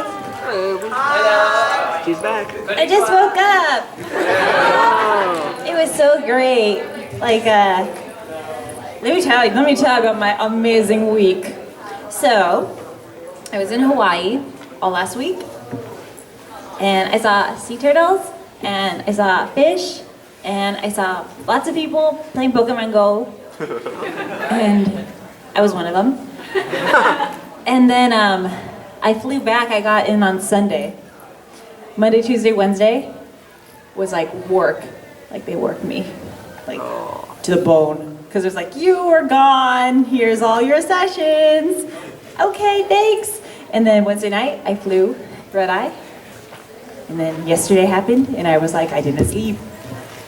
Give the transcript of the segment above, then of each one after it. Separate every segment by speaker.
Speaker 1: Hi.
Speaker 2: Hello. She's back.
Speaker 1: I just woke up. It was so great. Like, let me tell you about my amazing week. So, I was in Hawaii all last week, and I saw sea turtles, and I saw fish, and I saw lots of people playing Pokemon Go, and I was one of them. And then I flew back. I got in on Sunday. Monday, Tuesday, Wednesday was like work. Like they worked me, like to the bone. Because it was like, you are gone. Here's all your sessions. Okay, thanks. And then Wednesday night, I flew red eye. And then yesterday happened, and I was like, I didn't sleep.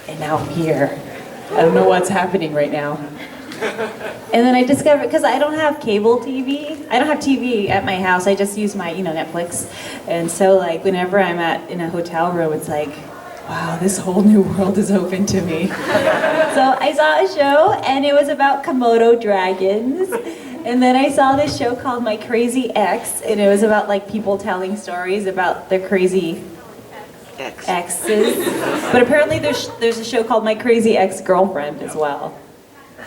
Speaker 1: And now I'm here. I don't know what's happening right now. And then I discovered, because I don't have cable TV, I don't have TV at my house, I just use my, Netflix. And so like whenever I'm in a hotel room, it's like, wow, this whole new world is open to me. So I saw a show, and it was about Komodo dragons. And then I saw this show called My Crazy Ex, and it was about like people telling stories about their crazy exes. But apparently there's a show called My Crazy Ex-Girlfriend as well.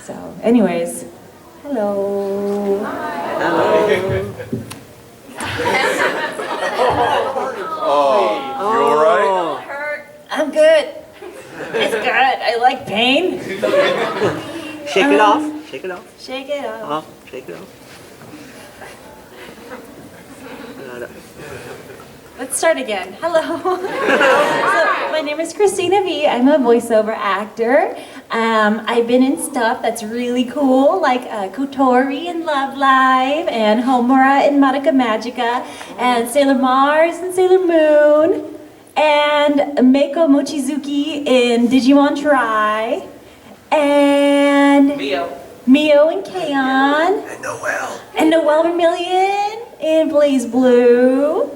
Speaker 1: So, anyways, hello.
Speaker 2: Hello.
Speaker 3: You alright?
Speaker 1: I'm good. It's good. I like pain.
Speaker 2: Shake it off. Shake it off.
Speaker 1: Shake it off.
Speaker 2: Shake it off.
Speaker 1: Let's start again. Hello. So, my name is Christina Vee. I'm a voiceover actor. I've been in stuff that's really cool, like Kotori in Love Live, and Homura in Madoka Magica, and Sailor Mars and Sailor Moon, and Meiko Mochizuki in Digimon Try, and Mio and Kaon, and Noelle Vermillion in Blaze Blue,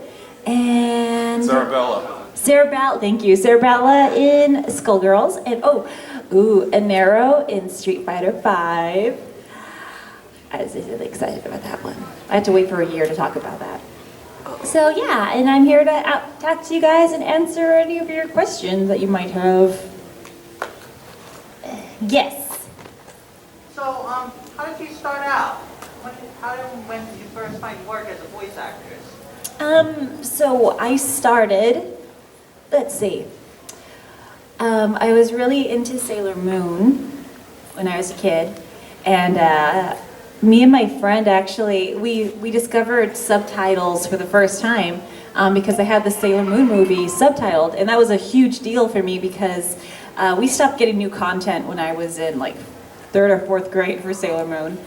Speaker 1: and Sarabella, thank you. Sarabella in Skullgirls, and Anero in Street Fighter 5. I was really excited about that one. I had to wait for a year to talk about that. So yeah, and I'm here to talk to you guys and answer any of your questions that you might have. Yes.
Speaker 4: So, how did you start out? When did you first find work as a voice actress?
Speaker 1: So I started, let's see. I was really into Sailor Moon when I was a kid, and me and my friend actually, we discovered subtitles for the first time because they had the Sailor Moon movie subtitled, and that was a huge deal for me because we stopped getting new content when I was in like 3rd or 4th grade for Sailor Moon.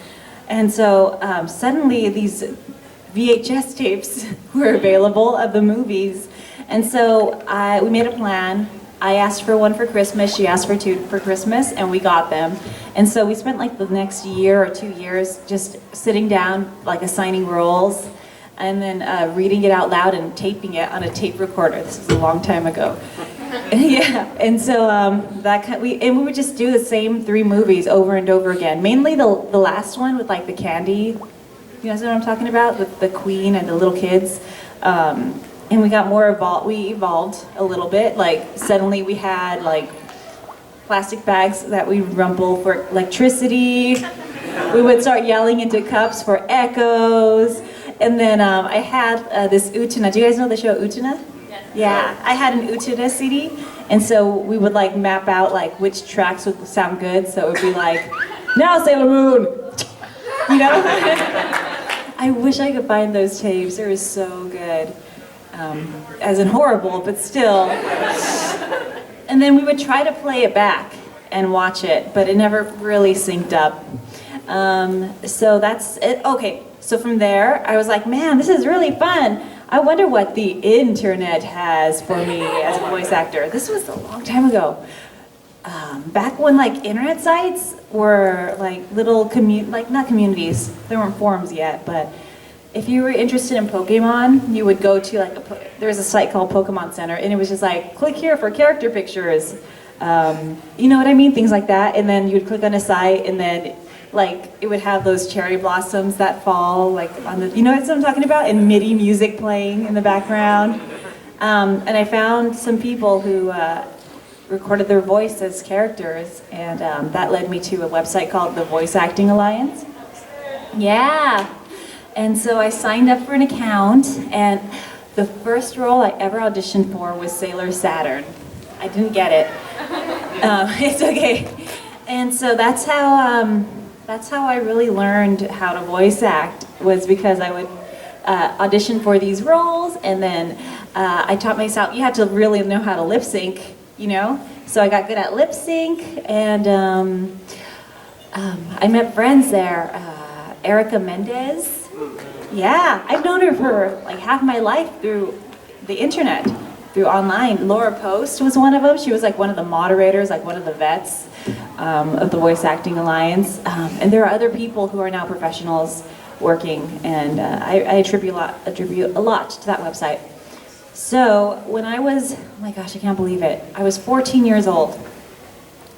Speaker 1: And so suddenly these VHS tapes were available of the movies, and so we made a plan. I asked for one for Christmas, she asked for 2 for Christmas, and we got them. And so we spent like the next year or 2 years just sitting down, like assigning roles, and then reading it out loud and taping it on a tape recorder. This was a long time ago. Yeah, and so we would just do the same 3 movies over and over again. Mainly the last one with like the candy. You guys know what I'm talking about? With the queen and the little kids. And we got more evolved. We evolved a little bit. Like suddenly we had like plastic bags that we rumble for electricity. We would start yelling into cups for echoes. And then I had this Utena. Do you guys know the show Utena? Yes. Yeah, I had an Utena CD, and so we would like map out like which tracks would sound good. So it would be like, now Sailor Moon, you know. I wish I could find those tapes. They were so good. As in horrible, but still. And then we would try to play it back and watch it, but it never really synced up. So that's it. Okay, so from there, I was like, man, this is really fun. I wonder what the internet has for me as a voice actor. This was a long time ago. Back when like internet sites were like little not communities. There weren't forums yet, but if you were interested in Pokemon, you would go to like there was a site called Pokemon Center, and it was just like, click here for character pictures. You know what I mean? Things like that. And then you'd click on a site, and then like it would have those cherry blossoms that fall, like on the, you know what I'm talking about? And MIDI music playing in the background. And I found some people who recorded their voice as characters, and that led me to a website called the Voice Acting Alliance. Yeah. And so I signed up for an account, and the first role I ever auditioned for was Sailor Saturn. I didn't get it. It's okay. And so that's how I really learned how to voice act, was because I would audition for these roles, and then I taught myself, you have to really know how to lip sync, you know? So I got good at lip sync, and I met friends there. Erica Mendez. Yeah, I've known her for like half my life through the internet, through online. Laura Post was one of them. She was like one of the moderators, like one of the vets of the Voice Acting Alliance. And there are other people who are now professionals working, and I attribute a lot to that website. So when I was, oh my gosh, I can't believe it. I was 14 years old,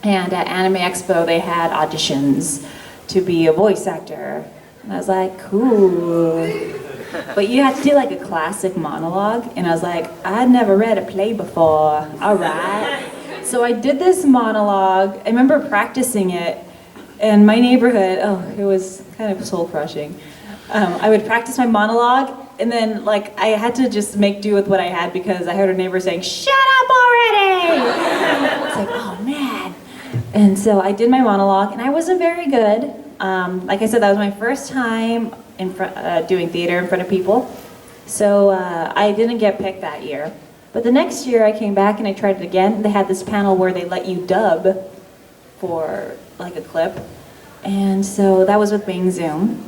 Speaker 1: and at Anime Expo they had auditions to be a voice actor. And I was like, cool. But you had to do like a classic monologue, and I was like, I'd never read a play before. All right. So I did this monologue. I remember practicing it, and my neighborhood, oh, it was kind of soul crushing. I would practice my monologue, and then like I had to just make do with what I had, because I heard a neighbor saying, "Shut up already!" It's like, oh man. And so I did my monologue, and I wasn't very good. Like I said, that was my first time in doing theater in front of people. So I didn't get picked that year. But the next year I came back and I tried it again. They had this panel where they let you dub for like a clip. And so that was with Bing Zoom.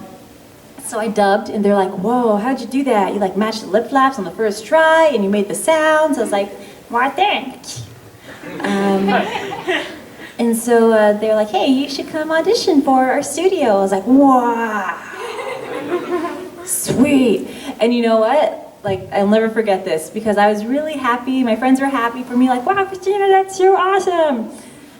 Speaker 1: So I dubbed, and they're like, whoa, how'd you do that? You like matched the lip flaps on the first try, and you made the sounds. I was like, well, thanks. And so they were like, hey, you should come audition for our studio. I was like, wow, sweet. And you know what? Like, I'll never forget this, because I was really happy. My friends were happy for me, like, wow, Christina, that's so awesome.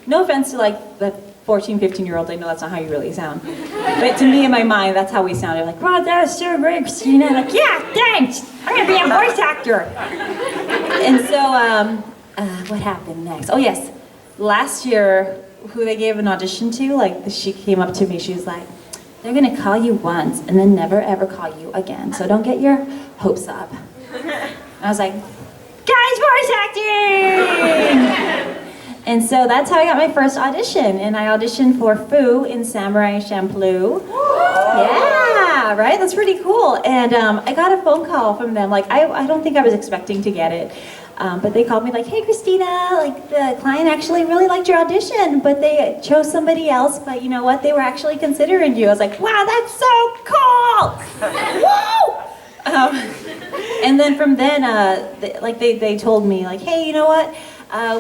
Speaker 1: No offense to like the 14, 15-year-olds, I know that's not how you really sound. But to me, in my mind, that's how we sounded. Like, wow, that was so great, Christina. Like, yeah, thanks. I'm gonna be a voice actor. And so, what happened next? Oh yes. Last year, who they gave an audition to, like she came up to me, she was like, they're gonna call you once and then never ever call you again, so don't get your hopes up. I was like, guys, voice acting! And so that's how I got my first audition, and I auditioned for Fu in Samurai Champloo. Yeah, right? That's pretty cool. And I got a phone call from them, like I don't think I was expecting to get it. But they called me like, hey Christina, like the client actually really liked your audition, but they chose somebody else, but you know what, they were actually considering you. I was like, wow, that's so cool! Woo! And then from then, they told me like, hey, you know what,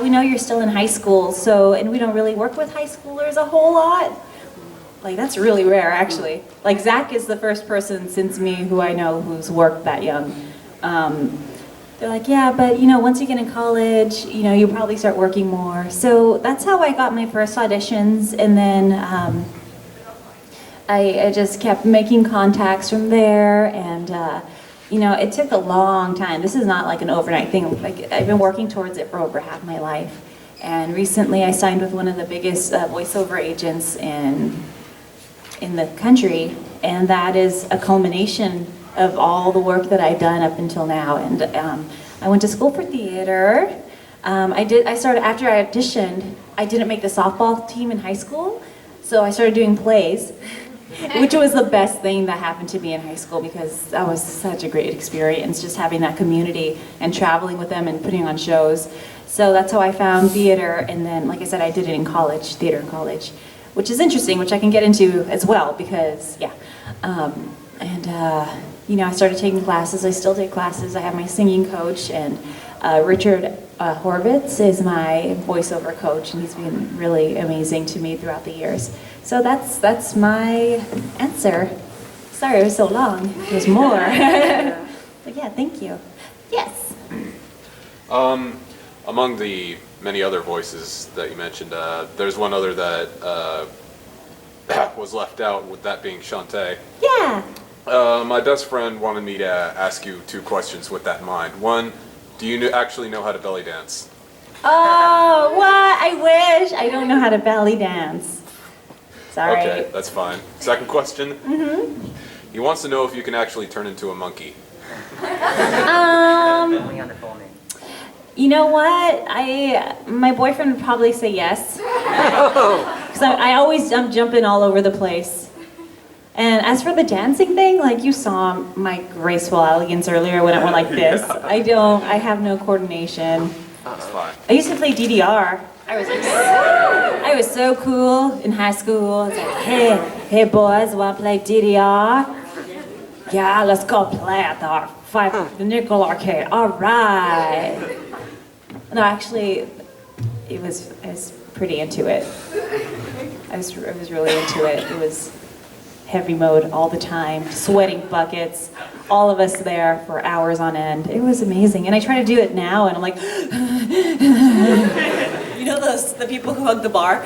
Speaker 1: we know you're still in high school, so, and we don't really work with high schoolers a whole lot. Like, that's really rare, actually. Like, Zach is the first person since me who I know who's worked that young. They're like, yeah, but you know, once you get in college, you know, you probably start working more. So that's how I got my first auditions, and then I just kept making contacts from there, and you know, it took a long time. This is not like an overnight thing. Like, I've been working towards it for over half my life, and recently I signed with one of the biggest voiceover agents in the country, and that is a culmination of all the work that I've done up until now. And I went to school for theater. I started, after I auditioned, I didn't make the softball team in high school, so I started doing plays, which was the best thing that happened to me in high school, because that was such a great experience, just having that community and traveling with them and putting on shows. So that's how I found theater, and then, like I said, I did it in college, theater in college, which is interesting, which I can get into as well, because, yeah. You know, I started taking classes. I still take classes. I have my singing coach, and Richard Horvitz is my voiceover coach, and he's been really amazing to me throughout the years. So that's my answer. Sorry it was so long. There's more. But yeah, thank you. Yes.
Speaker 3: Among the many other voices that you mentioned, there's one other that was left out, with that being Shantae.
Speaker 1: Yeah.
Speaker 3: My best friend wanted me to ask you 2 questions with that in mind. One, do you actually know how to belly dance?
Speaker 1: Oh, what? I wish. I don't know how to belly dance. Sorry.
Speaker 3: Okay, that's fine. Second question. He wants to know if you can actually turn into a monkey.
Speaker 2: Only on the phone.
Speaker 1: You know what? My boyfriend would probably say yes. Because I'm jumping all over the place. And as for the dancing thing, like you saw my graceful elegance earlier when I went like this. I have no coordination.
Speaker 3: That's fine.
Speaker 1: I used to play DDR. I was so cool in high school. It's like, hey boys, wanna play DDR? Yeah, let's go play at the nickel arcade. All right. No, actually, I was pretty into it. I was really into it. It was heavy mode all the time, sweating buckets, all of us there for hours on end. It was amazing. And I try to do it now, and I'm like, you know the people who hug the bar?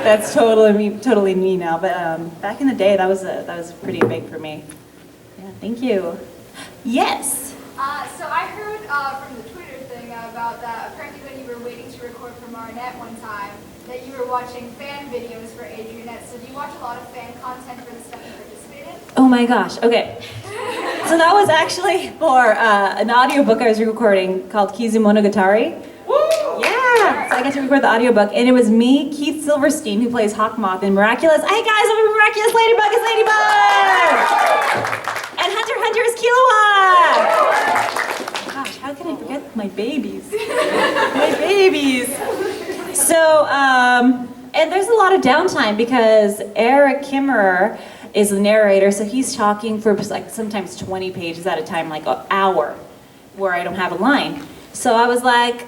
Speaker 1: That's totally me now. But back in the day, that was pretty big for me. Yeah, thank you. Yes.
Speaker 5: So I heard from the Twitter thing about that apparently when you were waiting to record for Marinette one time, that you were watching fan videos for Adrianette. So do you watch a lot of fan content for the stuff you participate in?
Speaker 1: Oh my gosh, okay. So that was actually for an audiobook I was recording called Kizumonogatari. Yeah, so I got to record the audiobook, and it was me, Keith Silverstein, who plays Hawkmoth in Miraculous. Hey guys, I'm in Miraculous Ladybug is Ladybug! And Hunter is Killua! Gosh, how can I forget my babies? My babies! So, and there's a lot of downtime because Eric Kimmerer is the narrator, so he's talking for like sometimes 20 pages at a time, like an hour, where I don't have a line. So I was like,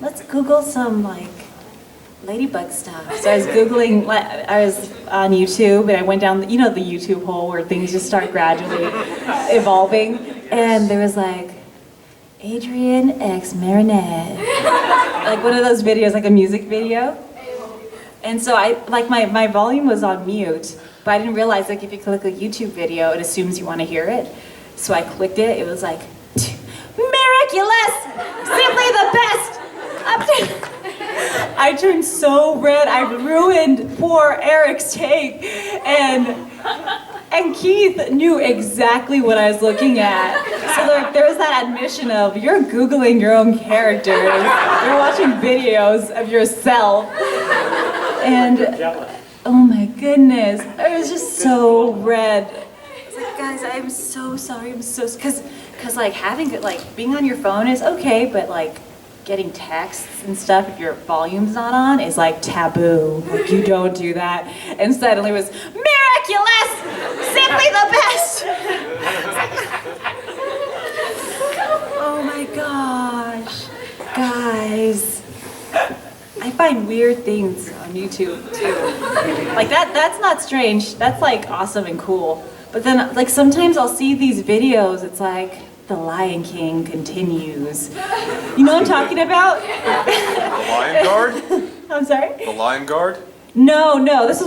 Speaker 1: let's Google some like Ladybug stuff. So I was Googling, I was on YouTube, and I went down, the YouTube hole where things just start gradually evolving. And there was like, Adrian X Marinette. Like one of those videos, like a music video. And so my volume was on mute, but I didn't realize like if you click a YouTube video, it assumes you want to hear it. So I clicked it, it was like, Miraculous! Simply the best! I turned so red, I ruined poor Eric's take, and Keith knew exactly what I was looking at. So there was that admission of, you're Googling your own characters, you're watching videos of yourself, and oh my goodness, I was just so red. I was like, guys, I'm so sorry, because like being on your phone is okay, but like getting texts and stuff if your volume's not on is like taboo. Like you don't do that. And suddenly it was Miraculous! Simply the best! Oh my gosh. Guys. I find weird things on YouTube too. Like that's not strange. That's like awesome and cool. But then like sometimes I'll see these videos, it's like The Lion King continues. You know what I'm talking about?
Speaker 3: The Lion Guard?
Speaker 1: I'm sorry?
Speaker 3: The Lion Guard?
Speaker 1: No, this is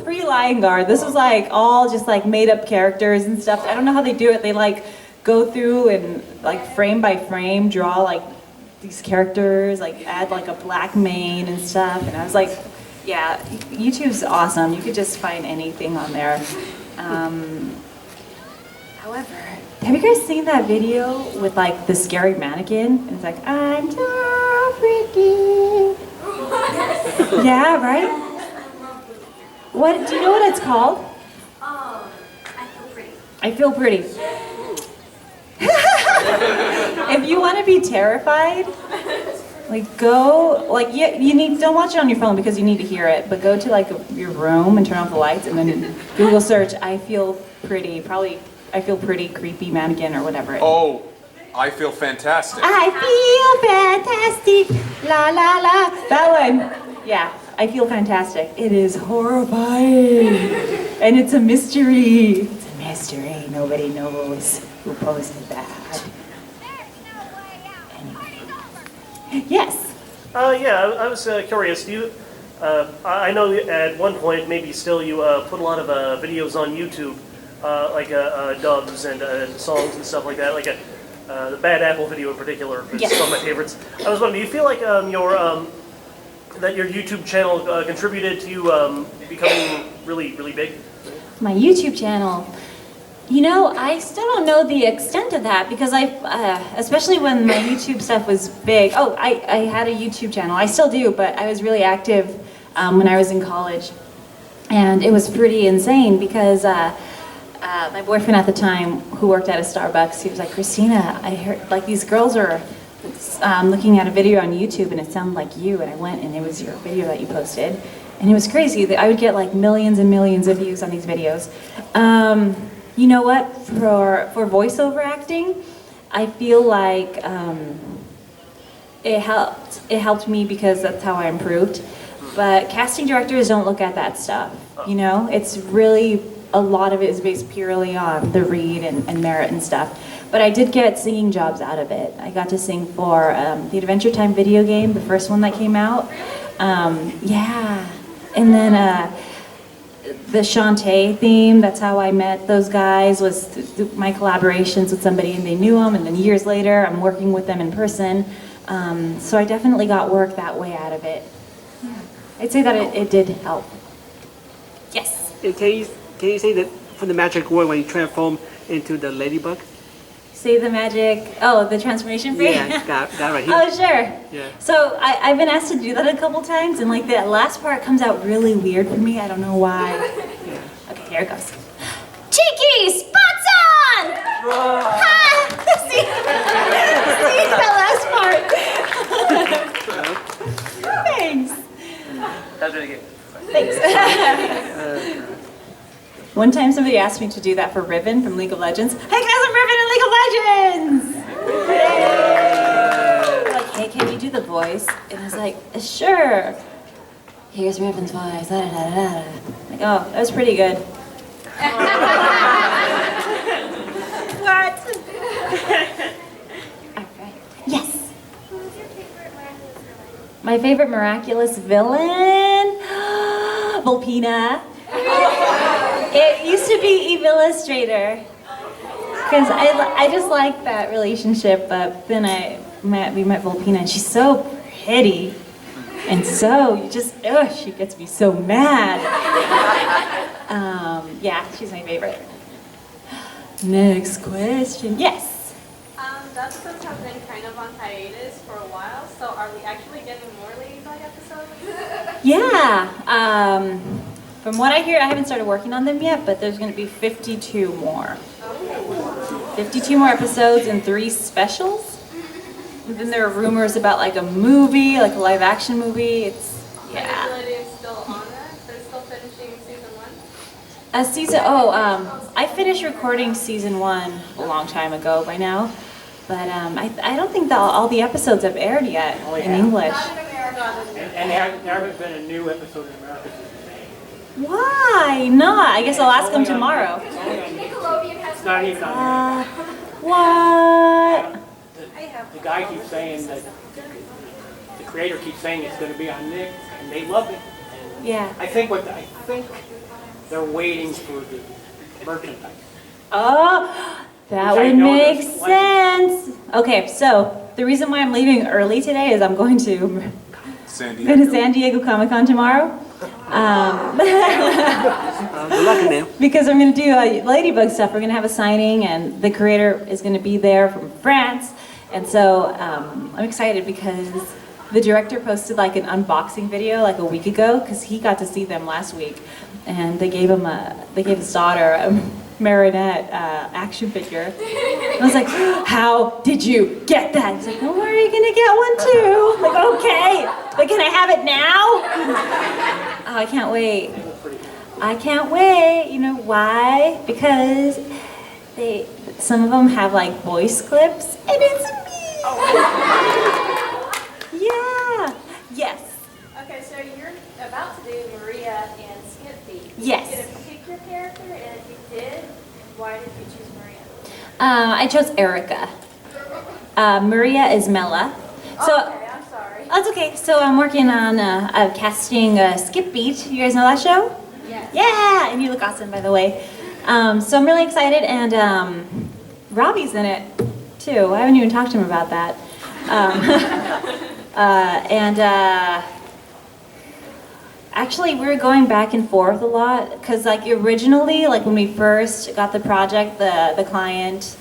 Speaker 1: pre-Lion Guard. This was like all just like made up characters and stuff. I don't know how they do it. They like go through and like frame by frame draw like these characters, like add like a black mane and stuff. And I was like, yeah, YouTube's awesome. You could just find anything on there. However, have you guys seen that video with like the scary mannequin? And it's like, I'm so pretty. Yeah, right? What, do you know what it's called?
Speaker 5: I feel pretty.
Speaker 1: I feel pretty. If you want to be terrified, like go, like you need, don't watch it on your phone because you need to hear it, but go to like your room and turn off the lights and then Google search, I feel pretty, probably I feel pretty creepy mannequin or whatever it is.
Speaker 3: Oh, I feel fantastic.
Speaker 1: I feel fantastic, la la la, that one. Yeah, I feel fantastic. It is horrifying, and it's a mystery. It's a mystery, nobody knows who posted that. Anyway. Yes?
Speaker 6: Yeah, I was curious. Do I know at one point, maybe still, you put a lot of videos on YouTube, like dubs and songs and stuff like that, like the Bad Apple video in particular is
Speaker 1: Yes.
Speaker 6: one of my favorites. I was wondering, do you feel like that your YouTube channel contributed to you becoming really, really big?
Speaker 1: My YouTube channel. You know, I still don't know the extent of that because especially when my YouTube stuff was big. Oh, I had a YouTube channel. I still do, but I was really active when I was in college. And it was pretty insane because my boyfriend at the time, who worked at a Starbucks, he was like, Christina, I heard like these girls are looking at a video on YouTube and it sounded like you. And I went and it was your video that you posted. And it was crazy. I would get like millions and millions of views on these videos. You know what? For voiceover acting, I feel like it helped me because that's how I improved. But casting directors don't look at that stuff. You know, it's really a lot of it is based purely on the read and merit and stuff. But I did get singing jobs out of it. I got to sing for the Adventure Time video game, the first one that came out. Yeah, and then. The Shantae theme, that's how I met those guys, was through my collaborations with somebody and they knew them, and then years later I'm working with them in person. So I definitely got work that way out of it. Yeah. I'd say that it did help. Yes.
Speaker 2: Can you say that for the magic word when you transform into the ladybug?
Speaker 1: Say the magic, the transformation phrase?
Speaker 2: Yeah, got right here.
Speaker 1: Oh, sure.
Speaker 2: Yeah.
Speaker 1: So I've been asked to do that a couple times, and like that last part comes out really weird for me. I don't know why. Okay, here it goes. Cheeky, spots on! Ha! See that last part. Thanks.
Speaker 6: That's really good.
Speaker 1: Thanks. One time somebody asked me to do that for Riven from League of Legends. Hey guys, I'm Riven in League of Legends! Yay! Like, hey, can you do the voice? And I was like, sure. Here's Riven's voice. Da, da, da, da. Like, oh, that was pretty good. What? Alright. Yes.
Speaker 5: Who was your favorite Miraculous villain?
Speaker 1: My favorite Miraculous villain? Volpina. It used to be Eve Illustrator. Because I just like that relationship, but then we met Volpina and she's so pretty. And so, she gets me so mad. Yeah, she's my favorite. Next question. Yes.
Speaker 7: The episodes have been kind of on hiatus for a while, so are we actually getting more Ladybug episodes?
Speaker 1: Yeah. From what I hear, I haven't started working on them yet, but there's going to be 52 more. 52 more episodes and 3 specials. And then there are rumors about like a movie, like a live action movie.
Speaker 7: Manipulative is still on that? They're still finishing season 1?
Speaker 1: I finished recording season 1 a long time ago by now. But I don't think that all the episodes have aired yet in English.
Speaker 5: Not in America.
Speaker 8: And there hasn't been a new episode in America since May.
Speaker 1: Why not? I guess I'll ask them tomorrow.
Speaker 5: Nickelodeon has
Speaker 8: It's not even on there.
Speaker 1: What?
Speaker 8: The guy keeps saying that, the creator keeps saying it's going to be on Nick, and they love it. And
Speaker 1: Yeah.
Speaker 8: I think they're waiting for the merchandise.
Speaker 1: Oh, that
Speaker 8: Which I
Speaker 1: would
Speaker 8: know
Speaker 1: make
Speaker 8: there's
Speaker 1: sense. Okay, so the reason why I'm leaving early today is I'm going to
Speaker 3: San
Speaker 1: San Diego Comic-Con tomorrow.
Speaker 2: Good luck now.
Speaker 1: Because I'm going to do Ladybug stuff. We're going to have a signing, and the creator is going to be there from France. And so I'm excited because the director posted like an unboxing video like a week ago because he got to see them last week, and they gave his daughter a marionette action figure. And I was like, how did you get that? He's like, don't worry, you're gonna get one too. I'm like, okay, but can I have it now? Oh, I can't wait. I can't wait. You know why? Because some of them have like voice clips, and it's me. Yeah. Yes.
Speaker 7: Okay, so you're about to do Maria and Skippy.
Speaker 1: Yes.
Speaker 7: Did you pick your character? And if you did, why did you choose Maria?
Speaker 1: I chose Erica. Maria is Mela. So
Speaker 7: Okay, I'm sorry.
Speaker 1: That's okay. So I'm working on casting Skip Beat. You guys know that show?
Speaker 5: Yes.
Speaker 1: Yeah, and you look awesome, by the way. So I'm really excited, and Robbie's in it too. I haven't even talked to him about that. Actually, we were going back and forth a lot because, like, originally, like when we first got the project, the client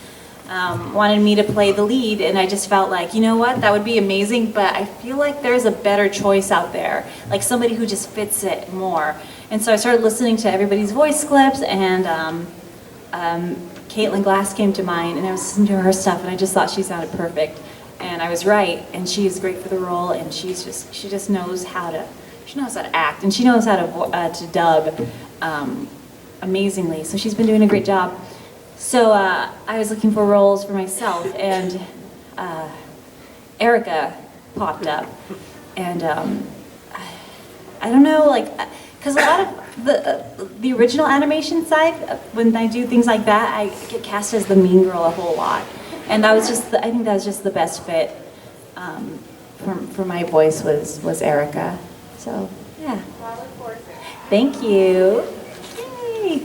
Speaker 1: wanted me to play the lead, and I just felt like, you know what, that would be amazing, but I feel like there's a better choice out there, like somebody who just fits it more. And so I started listening to everybody's voice clips, and Caitlin Glass came to mind, and I was listening to her stuff, and I just thought she sounded perfect, and I was right, and she is great for the role, and she just knows how to. She knows how to act, and she knows how to dub amazingly. So she's been doing a great job. So I was looking for roles for myself, and Erica popped up, and I don't know, like, because a lot of the original animation side, when I do things like that, I get cast as the mean girl a whole lot, and that was just I think that was just the best fit for my voice was Erica. So, yeah.
Speaker 7: Well, I look forward to it.
Speaker 1: Thank you. Yay.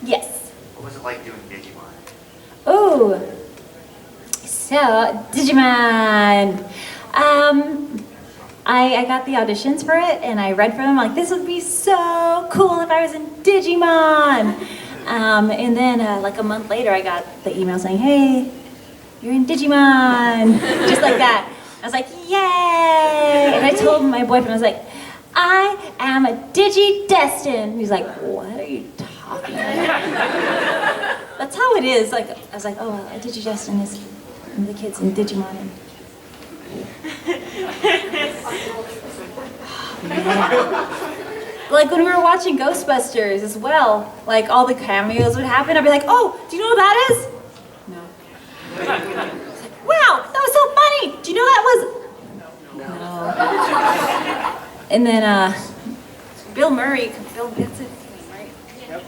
Speaker 1: Yes.
Speaker 9: What was it like doing Digimon?
Speaker 1: Oh, so Digimon. I got the auditions for it, and I read for them like, this would be so cool if I was in Digimon. And then like a month later, I got the email saying, hey, you're in Digimon, just like that. I was like, yay! And I told my boyfriend, I was like, I am a Digi-Destined. He's like, what are you talking about? That's how it is. Like, I was like, oh, a Digi-Destined is the kids in Digimon. Like when we were watching Ghostbusters as well, like all the cameos would happen. I'd be like, oh, do you know what that is? No. Wow, that was so funny! Do you know that was? No. And then Bill Murray. Bill, that's it, right?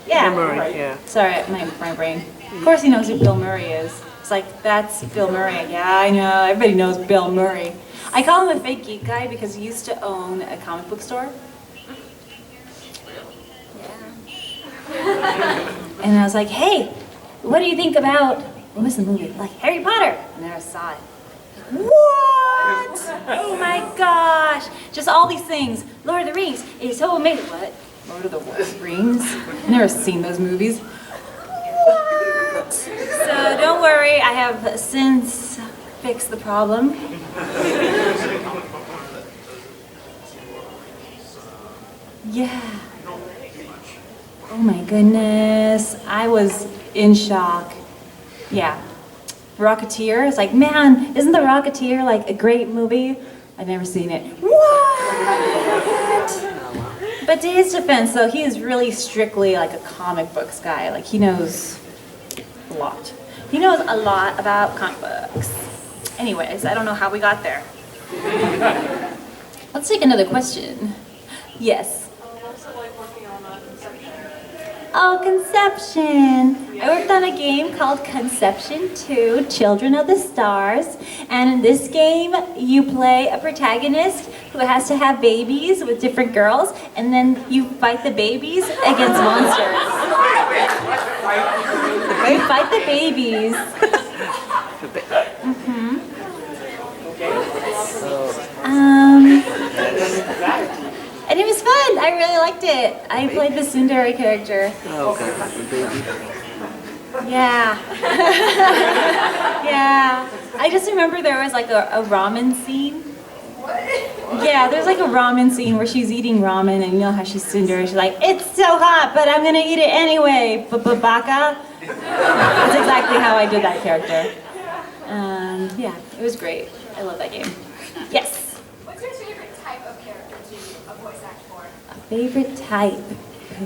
Speaker 1: Yeah.
Speaker 2: Bill Murray, yeah.
Speaker 1: Sorry, my brain. Of course he knows who Bill Murray is. It's like, that's Bill Murray. Yeah, I know. Everybody knows Bill Murray. I call him a fake geek guy because he used to own a comic book store. Yeah. And I was like, hey, what do you think about, what was the movie? Like Harry Potter. And then I saw it. What? Oh my gosh. Just all these things. Lord of the Rings is so amazing. What? Lord of the Rings? I've never seen those movies. What? So don't worry, I have since fixed the problem. Yeah. Oh my goodness. I was in shock. Yeah. Rocketeer. It's like, man, isn't The Rocketeer like a great movie? I've never seen it. What? But to his defense, though, he is really strictly like a comic books guy. Like, he knows a lot. He knows a lot about comic books. Anyways, I don't know how we got there. Let's take another question. Yes. Oh, Conception! I worked on a game called Conception 2, Children of the Stars. And in this game, you play a protagonist who has to have babies with different girls, and then you fight the babies against monsters. You fight the babies. And it was fun. I really liked it. I played the tsundere character.
Speaker 2: Oh, okay.
Speaker 1: Yeah. Yeah. I just remember there was like a ramen scene. Yeah, there's like a ramen scene where she's eating ramen, and you know how she's tsundere. She's like, it's so hot, but I'm gonna eat it anyway. Baka. That's exactly how I did that character. Yeah, it was great. I love that game. Yes.
Speaker 5: What's your favorite type of character to voice act for?
Speaker 1: Favorite type.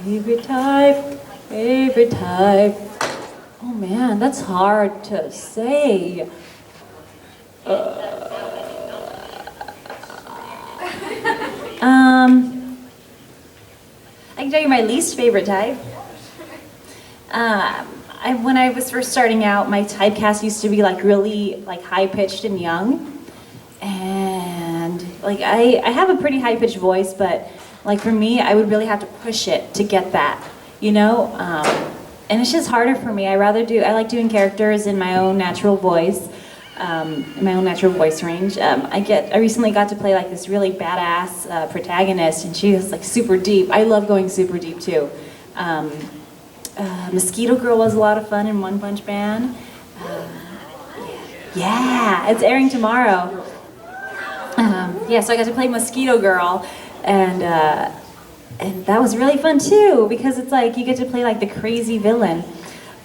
Speaker 1: Favorite type. Favorite type. Oh man, that's hard to say. I can tell you my least favorite type. When I was first starting out, my typecast used to be like really like high pitched and young, and And like I have a pretty high-pitched voice, but like for me, I would really have to push it to get that, you know? And it's just harder for me. I like doing characters in my own natural voice, in my own natural voice range. I recently got to play like this really badass protagonist, and she was like super deep. I love going super deep too. Mosquito Girl was a lot of fun in One Punch Man. Yeah, it's airing tomorrow. Yeah, so I got to play Mosquito Girl, and that was really fun too, because it's like you get to play like the crazy villain.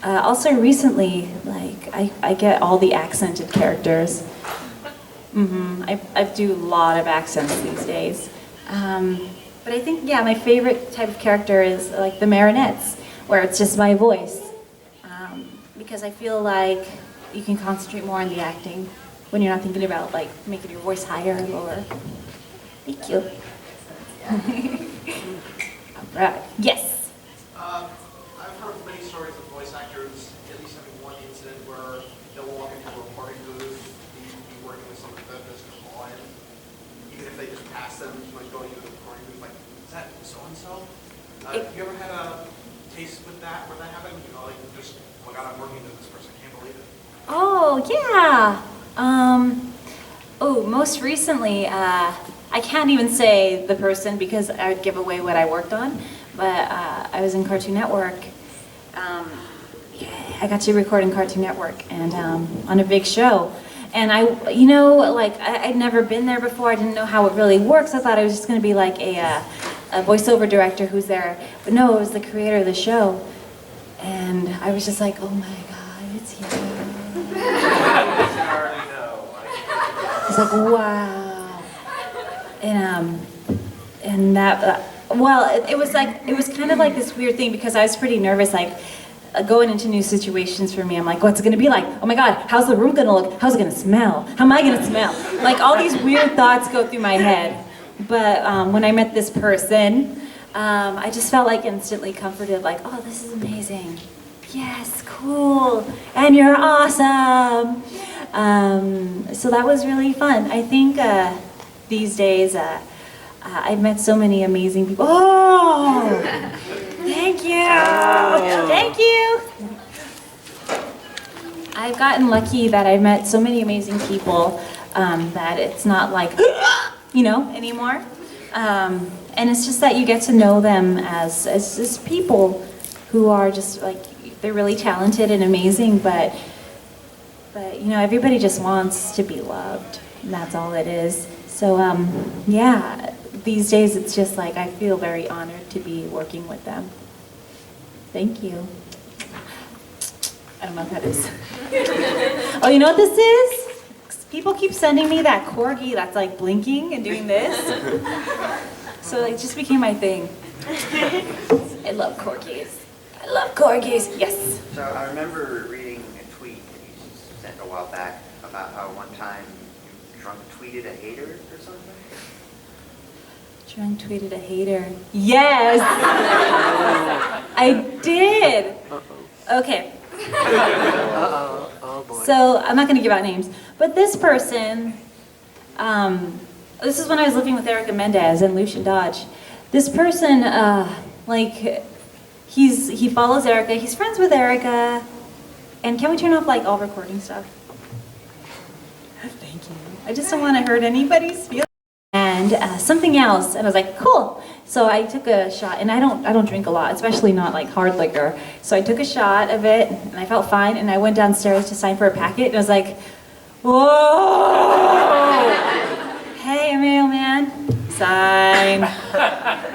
Speaker 1: Also recently, like I get all the accented characters. I do a lot of accents these days. But I think, yeah, my favorite type of character is like the marionettes, where it's just my voice. Because I feel like you can concentrate more on the acting when you're not thinking about like making your voice higher or lower. Thank you. All right. Yes.
Speaker 9: I've heard many stories of voice actors at least having one incident where they'll walk into a recording booth, and you'll be working with someone that does call in, even if they just pass them when going to the recording booth, like, is that so-and-so? Have you ever had a taste with that, where that happened? You know, like, just, oh my God, I'm working with this person, I can't believe it.
Speaker 1: Oh, yeah. Most recently, I can't even say the person because I would give away what I worked on, but I was in Cartoon Network. I got to record in Cartoon Network and on a big show. And I'd never been there before. I didn't know how it really works. I thought it was just going to be like a voiceover director who's there. But no, it was the creator of the show. And I was just like, oh my God, it's you. It's like, wow. And that, it was kind of like this weird thing because I was pretty nervous, like going into new situations for me. I'm like, what's it gonna be like? Oh my God, how's the room gonna look? How's it gonna smell? How am I gonna smell? Like all these weird thoughts go through my head. But when I met this person, I just felt like instantly comforted, like, oh, this is amazing. Yes, cool, and you're awesome. So that was really fun. I think these days I've met so many amazing people. Oh, thank you, thank you. I've gotten lucky that I've met so many amazing people that it's not like, anymore. And it's just that you get to know them as people who are just like, they're really talented and amazing, but everybody just wants to be loved, and that's all it is. So yeah, these days it's just like I feel very honored to be working with them. Thank you. I don't know what that is. Oh, you know what this is? People keep sending me that corgi that's like blinking and doing this. So it just became my thing. I love corgis. I love corgis, yes.
Speaker 10: So I remember reading a tweet that you sent a while back about how one time you drunk tweeted a hater or something?
Speaker 1: Drunk tweeted a hater. Yes! I did! Okay.
Speaker 2: Oh boy.
Speaker 1: So I'm not going to give out names, but this person, this is when I was living with Erica Mendez and Lucian Dodge. This person, he follows Erica, he's friends with Erica, and can we turn off like all recording stuff? Thank you. I just don't want to hurt anybody's feelings. And something else, and I was like, cool. So I took a shot, and I don't drink a lot, especially not like hard liquor. So I took a shot of it, and I felt fine, and I went downstairs to sign for a packet, and I was like, whoa! Hey, mailman, sign.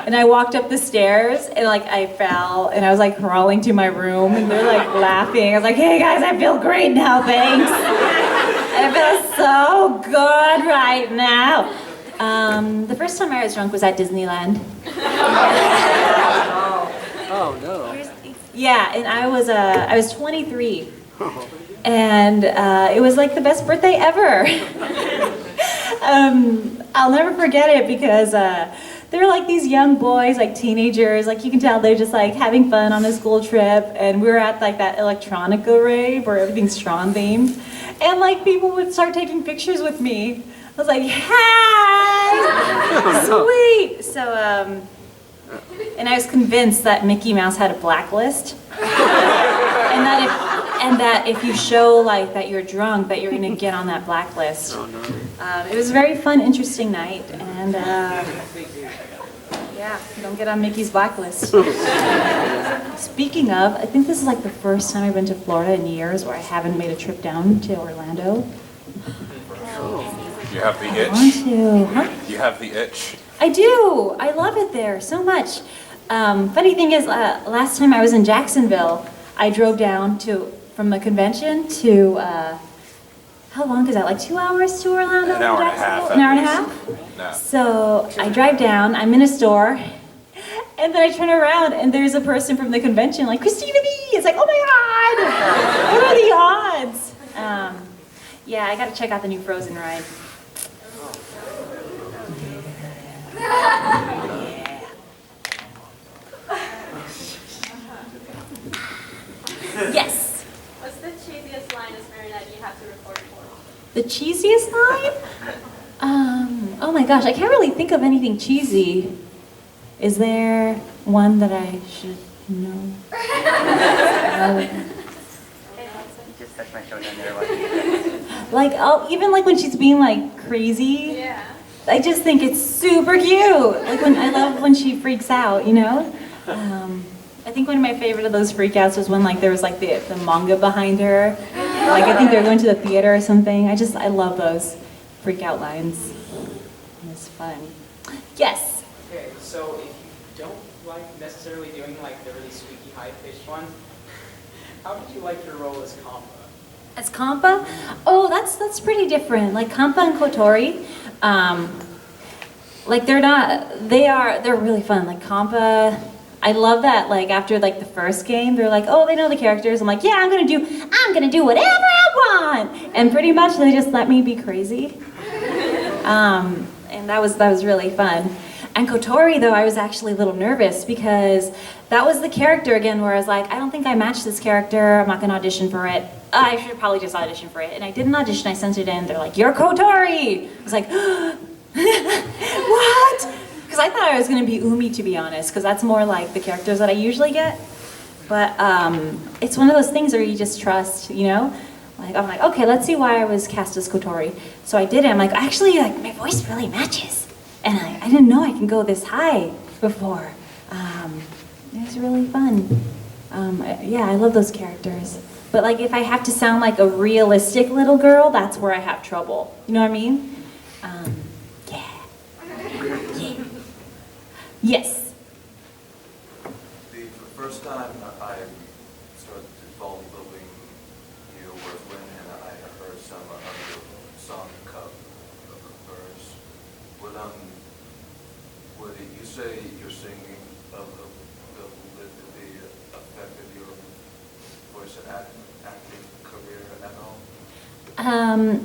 Speaker 1: And I walked up the stairs, and like I fell, and I was like crawling to my room, and they're like laughing. I was like, hey guys, I feel great now, thanks. I feel so good right now. The first time I was drunk was at Disneyland.
Speaker 2: Oh no.
Speaker 1: Yeah, and I was 23. And it was like the best birthday ever. I'll never forget it because they were like these young boys, like teenagers, like you can tell they're just like having fun on a school trip, and we were at like that electronica rave where everything's Tron themed, and like people would start taking pictures with me. I was like, ha! guys! Sweet! So, and I was convinced that Mickey Mouse had a blacklist. And that if you show like that you're drunk, that you're gonna get on that blacklist.
Speaker 2: Oh, no.
Speaker 1: It was a very fun, interesting night, and yeah, don't get on Mickey's blacklist. Speaking of, I think this is like the first time I've been to Florida in years where I haven't made a trip down to Orlando.
Speaker 3: You have the
Speaker 1: I want
Speaker 3: itch.
Speaker 1: to. Huh?
Speaker 3: You have the itch.
Speaker 1: I do. I love it there so much. Funny thing is, last time I was in Jacksonville, I drove down from the convention to, how long is that? Like 2 hours to Orlando?
Speaker 3: An hour and a half.
Speaker 1: An hour and a half?
Speaker 3: No.
Speaker 1: So I drive down, I'm in a store, and then I turn around and there's a person from the convention like, Christina Vee! It's like, oh my God! What are the odds? Yeah, I gotta check out the new Frozen ride. Yes.
Speaker 7: What's the cheesiest line as Marinette you have to record for?
Speaker 1: The cheesiest line? Oh my gosh, I can't really think of anything cheesy. Is there one that I should know?
Speaker 10: You just touched my shoulder there.
Speaker 1: Like, oh, even like when she's being like crazy.
Speaker 7: Yeah.
Speaker 1: I just think it's super cute. Like I love when she freaks out, you know? I think one of my favorite of those freakouts was when like there was like the manga behind her. Like I think they were going to the theater or something. I love those freak out lines. It was fun. Yes?
Speaker 8: Okay, so if you don't like necessarily doing like the really squeaky high-pitched ones, how did you like your role as Kampa?
Speaker 1: As Kampa? Oh, that's pretty different. Like Kampa and Kotori, like they're really fun. Like Kampa, I love that. Like after like the first game, they're like, oh, they know the characters. I'm like, yeah, I'm gonna do whatever I want, and pretty much they just let me be crazy. And that was really fun. And Kotori, though, I was actually a little nervous because that was the character again where I was like, I don't think I matched this character. I'm not gonna audition for it. I should probably just audition for it. And I did an audition. I sent it in. They're like, you're Kotori. I was like, what? Because I thought I was gonna be Umi, to be honest, because that's more like the characters that I usually get. But it's one of those things where you just trust, you know? Like I'm like, okay, let's see why I was cast as Kotori. So I did it. I'm like, actually, like my voice really matches, and I didn't know I can go this high before. It was really fun. Yeah, I love those characters. But like, if I have to sound like a realistic little girl, that's where I have trouble. You know what I mean? Yeah. Yes.
Speaker 11: The first time I started to follow building you was when I heard some other song of hers. Would you say your singing of the affected your voice and acting career at all?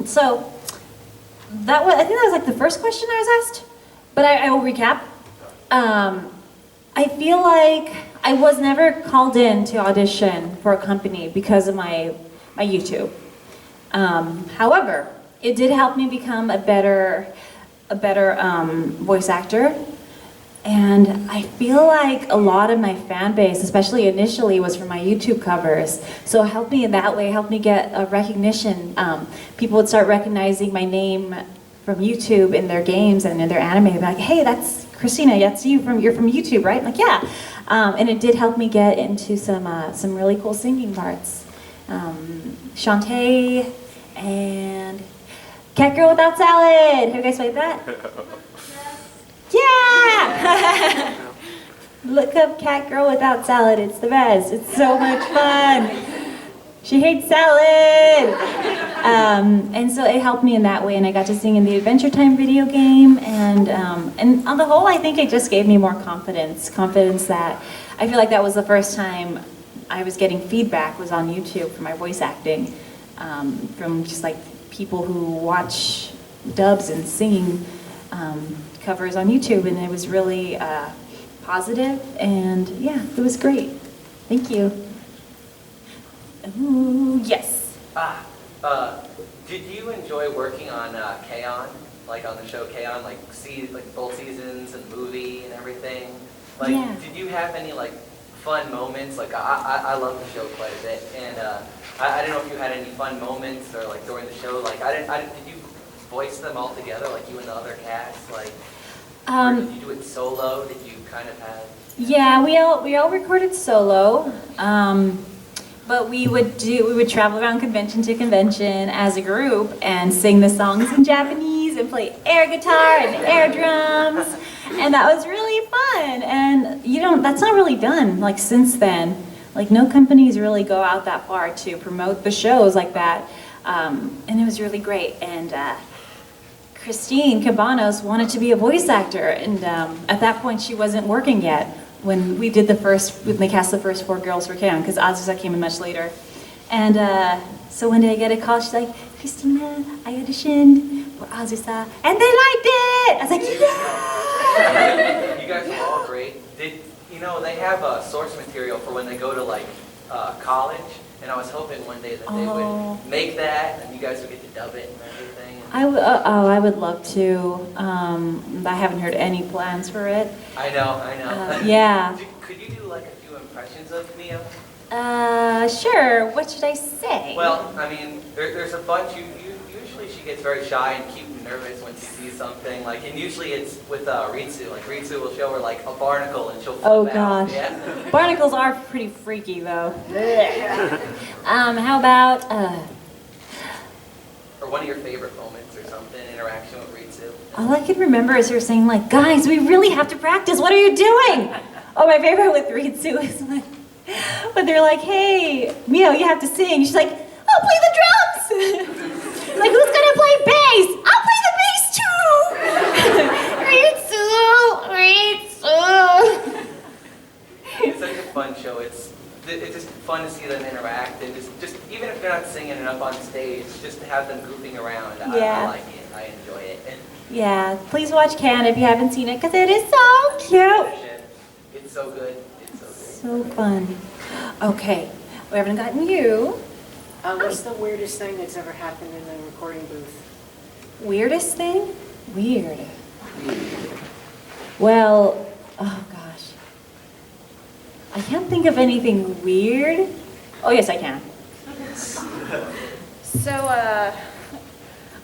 Speaker 1: So that was, I think that was like the first question I was asked, but I will recap. I feel like I was never called in to audition for a company because of my YouTube. However, it did help me become a better voice actor. And I feel like a lot of my fan base, especially initially, was from my YouTube covers. So it helped me in that way, helped me get a recognition. People would start recognizing my name from YouTube in their games and in their anime. They'd be like, hey, that's Christina, that's you, you're from YouTube, right? I'm like, yeah. And it did help me get into some really cool singing parts. Shantae and Cat Girl Without Salad. Have you guys played that? Yeah! Look up Cat Girl Without Salad. It's the best. It's so much fun. She hates salad. And so it helped me in that way, and I got to sing in the Adventure Time video game. And on the whole, I think it just gave me more confidence. Confidence that I feel like that was the first time I was getting feedback was on YouTube for my voice acting, from just like people who watch dubs and singing covers on YouTube, and it was really positive, and yeah, it was great. Thank you. Ooh, yes.
Speaker 12: Did you enjoy working on K-On? Like on the show K-On, like both seasons and the movie and everything? Like,
Speaker 1: Yeah.
Speaker 12: did you have any like fun moments? Like, I love the show quite a bit, and I don't know if you had any fun moments or like during the show. Like, did you voice them all together, like you and the other cast? Like, or did you do it solo? Did you kind of have?
Speaker 1: Yeah, we all recorded solo, but we would travel around convention to convention as a group and sing the songs in Japanese and play air guitar and air drums, and that was really fun. And that's not really done like since then. Like no companies really go out that far to promote the shows like that, and it was really great. And Christine Cabanos wanted to be a voice actor, and at that point she wasn't working yet when we did when they cast the first 4 girls for K-On, because Azusa came in much later. And so one day I get a call, she's like, Christina, I auditioned for Azusa, and they liked it! I was like, yeah!
Speaker 12: You guys are all great. They have source material for when they go to like college, and I was hoping one day that they would make that, and you guys would get to dub it and everything.
Speaker 1: I would love to. I haven't heard any plans for it.
Speaker 12: I know.
Speaker 1: Yeah.
Speaker 12: Could you do like a few impressions of Mio?
Speaker 1: Sure. What should I say?
Speaker 12: Well, I mean, there's a bunch. Usually she gets very shy and cute and nervous when she sees something. Like, and usually it's with Ritsu. Like Ritsu will show her like a barnacle and she'll flip
Speaker 1: Oh
Speaker 12: out.
Speaker 1: gosh.
Speaker 12: Yeah.
Speaker 1: Barnacles are pretty freaky though. How about
Speaker 12: Or one of your favorite moments or something, interaction with Ritsu.
Speaker 1: all I can remember is her saying like, guys, we really have to practice. What are you doing? Oh, my favorite with Ritsu is when they're like, hey, Mio, you have to sing. She's like, I'll play the drums. Like, who's gonna play bass? I'll play the bass too. Ritsu.
Speaker 12: It's such a fun show. It's just fun to see them interact, and just even if they're not singing it up on stage, just to have them goofing around.
Speaker 1: Yeah.
Speaker 12: I like it. I enjoy it.
Speaker 1: Yeah, please watch Can if you haven't seen it, because it is so cute.
Speaker 12: It's so good. It's so good.
Speaker 1: So fun. Okay, we haven't gotten you.
Speaker 13: What's the weirdest thing that's ever happened in the recording booth?
Speaker 1: Weirdest thing? Weird. Well, oh gosh. I can't think of anything weird. Oh yes, I can. So, I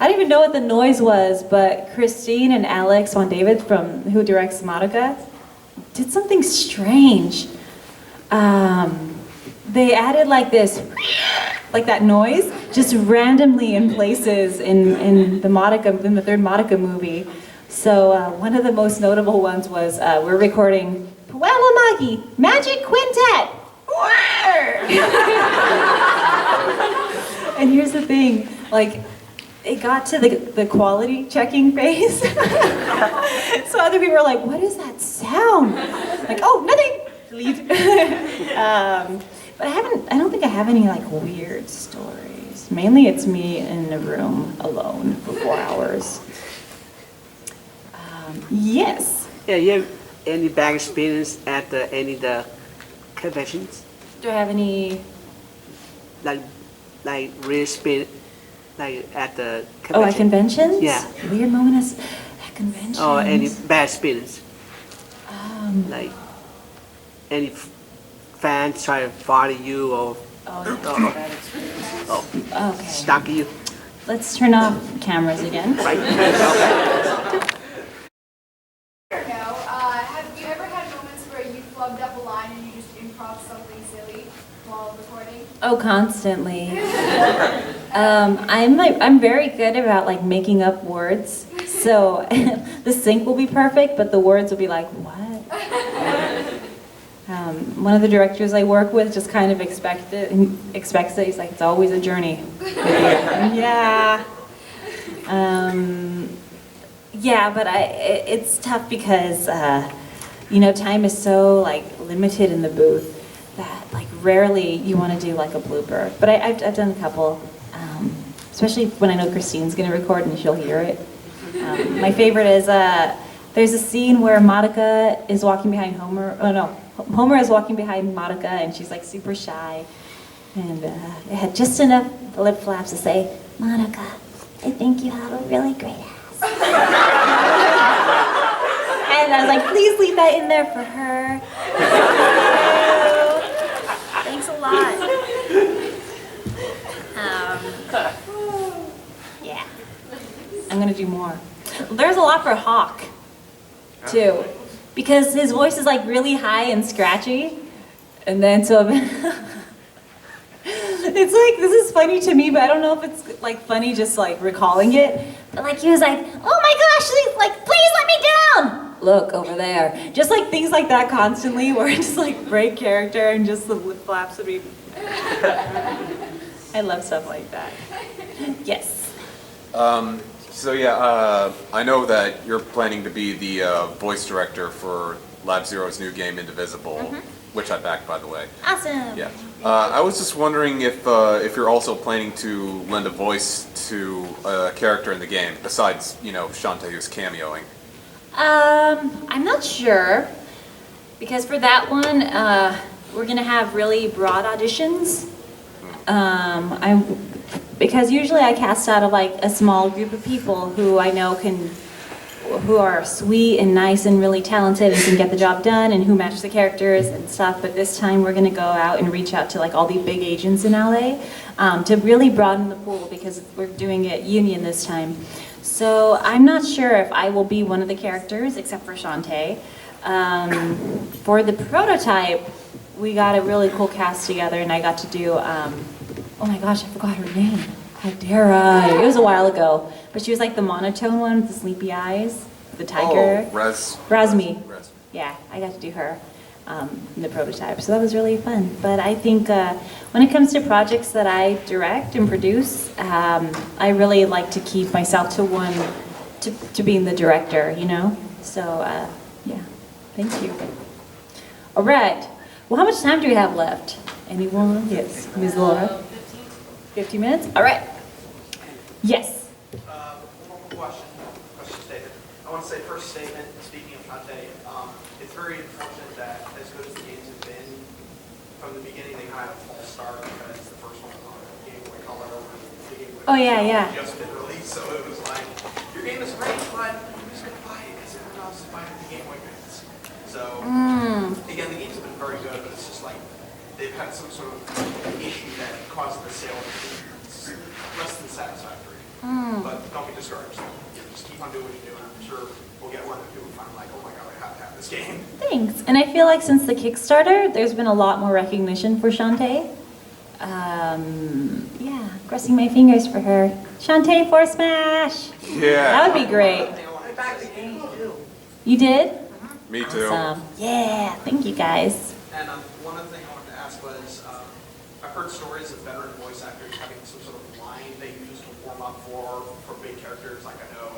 Speaker 1: don't even know what the noise was, but Christine and Alex Von David, who directs Madoka, did something strange. They added like this, like that noise, just randomly in places in the third Madoka movie. So one of the most notable ones was we're recording Puelamagi Magic Quintet. And here's the thing, like it got to the quality checking phase. So other people were like, what is that sound? Like, oh, nothing. Leave. But I don't think I have any like weird stories. Mainly it's me in a room alone for 4 hours. Yes.
Speaker 2: Yeah, you have any bad experience at any of the conventions?
Speaker 1: Do I have any?
Speaker 2: Like real experience, like at the convention?
Speaker 1: Oh, at conventions?
Speaker 2: Yeah.
Speaker 1: Weird moment at conventions.
Speaker 2: Or any bad experience? Like any fans try to follow you or
Speaker 1: Okay.
Speaker 2: stalk you?
Speaker 1: Let's turn off cameras again.
Speaker 2: Right.
Speaker 5: Have you ever had moments where you flubbed up a line and you just improv something silly while recording?
Speaker 1: Oh, constantly. I'm very good about like making up words. So the sync will be perfect, but the words will be like, what? One of the directors I work with just kind of expects it. He's like, it's always a journey. Yeah. Yeah, but it's tough because time is so like limited in the booth that like rarely you want to do like a blooper. But I've done a couple, especially when I know Christine's gonna record and she'll hear it. My favorite is there's a scene where Madoka is walking behind Homer. Oh no, Homer is walking behind Madoka and she's like super shy, and it had just enough lip flaps to say, Monica, I think you have a really great ass. And I was like, please leave that in there for her. Thanks a lot. Yeah. I'm gonna do more. There's a lot for Hawk, too. Because his voice is like really high and scratchy. And then so it's like, this is funny to me, but I don't know if it's like funny just like recalling it. But like he was like, oh my gosh, like please let me down. Look over there. Just like things like that constantly where I just like break character and just the lip flaps would be. I love stuff like that. Yes.
Speaker 3: So yeah, I know that you're planning to be the voice director for Lab Zero's new game, Indivisible, which I backed, by the way.
Speaker 1: Awesome.
Speaker 3: Yeah. I was just wondering if you're also planning to lend a voice to a character in the game, besides, you know, Shantae who's cameoing.
Speaker 1: I'm not sure, because for that one, we're gonna have really broad auditions. Because usually I cast out of like a small group of people who I know who are sweet and nice and really talented and can get the job done and who match the characters and stuff. But this time we're gonna go out and reach out to like all the big agents in LA to really broaden the pool because we're doing it union this time. So I'm not sure if I will be one of the characters except for Shantae. For the prototype, we got a really cool cast together and I got to do, oh my gosh, I forgot her name. How dare I? It was a while ago. But she was like the monotone one with the sleepy eyes, the tiger.
Speaker 3: Oh,
Speaker 1: Razmi. Yeah, I got to do her in the prototype. So that was really fun. But I think when it comes to projects that I direct and produce, I really like to keep myself to being the director, you know? So, yeah, thank you. All right. Well, how much time do we have left? Anyone? Yes, Ms. Laura. 15 minutes? All right. Yes.
Speaker 9: One more question statement. I want to say first statement, speaking of Shantae, it's very unfortunate that as good as the games have been, from the beginning they kind of had a false start because the first one was on Game Boy Color and the Game Boy
Speaker 1: yeah.
Speaker 9: just been released, so it was like, your game is great, but who's going to buy it because everyone else is buying the Game Boy games. So, again, the games have been very good, but it's just like, they've had some sort of issue that caused the sale to be less than satisfactory. But don't be discouraged. Just keep on doing what you're doing. I'm sure we'll get one or two and find like, oh my god, I have to have this game.
Speaker 1: Thanks. And I feel like since the Kickstarter, there's been a lot more recognition for Shantae. Yeah, crossing my fingers for her. Shantae for Smash!
Speaker 3: Yeah.
Speaker 1: That would be great.
Speaker 4: I backed the game too.
Speaker 1: You did?
Speaker 3: Me too.
Speaker 1: Awesome. Yeah, thank you guys.
Speaker 9: And one other thing I wanted to ask was, I've heard stories of veteran voice actors having some sort of line they use to warm up for big characters. Like I know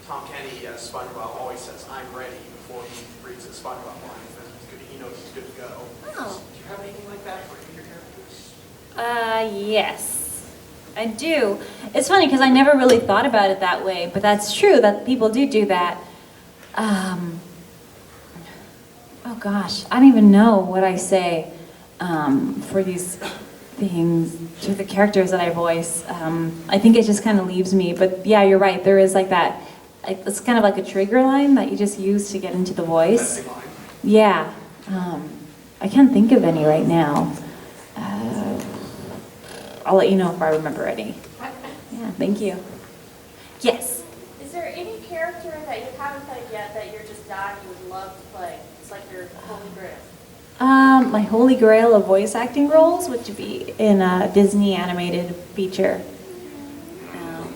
Speaker 9: Tom Kenny as SpongeBob always says, "I'm ready" before he reads his SpongeBob lines. Then he knows he's good to go.
Speaker 1: Oh.
Speaker 9: Do you have anything like that for any of your characters?
Speaker 1: Yes, I do. It's funny because I never really thought about it that way, but that's true that people do that. Oh gosh, I don't even know what I say for these things to the characters that I voice. I think it just kind of leaves me, but yeah, you're right. There is like that, it's kind of like a trigger line that you just use to get into the voice. Yeah, I can't think of any right now. I'll let you know if I remember any. Yeah, thank you. Yes.
Speaker 7: Is there any character that you haven't played yet that you're just dying you would love to play? It's like your holy grail.
Speaker 1: My holy grail of voice acting roles would be in a Disney animated feature.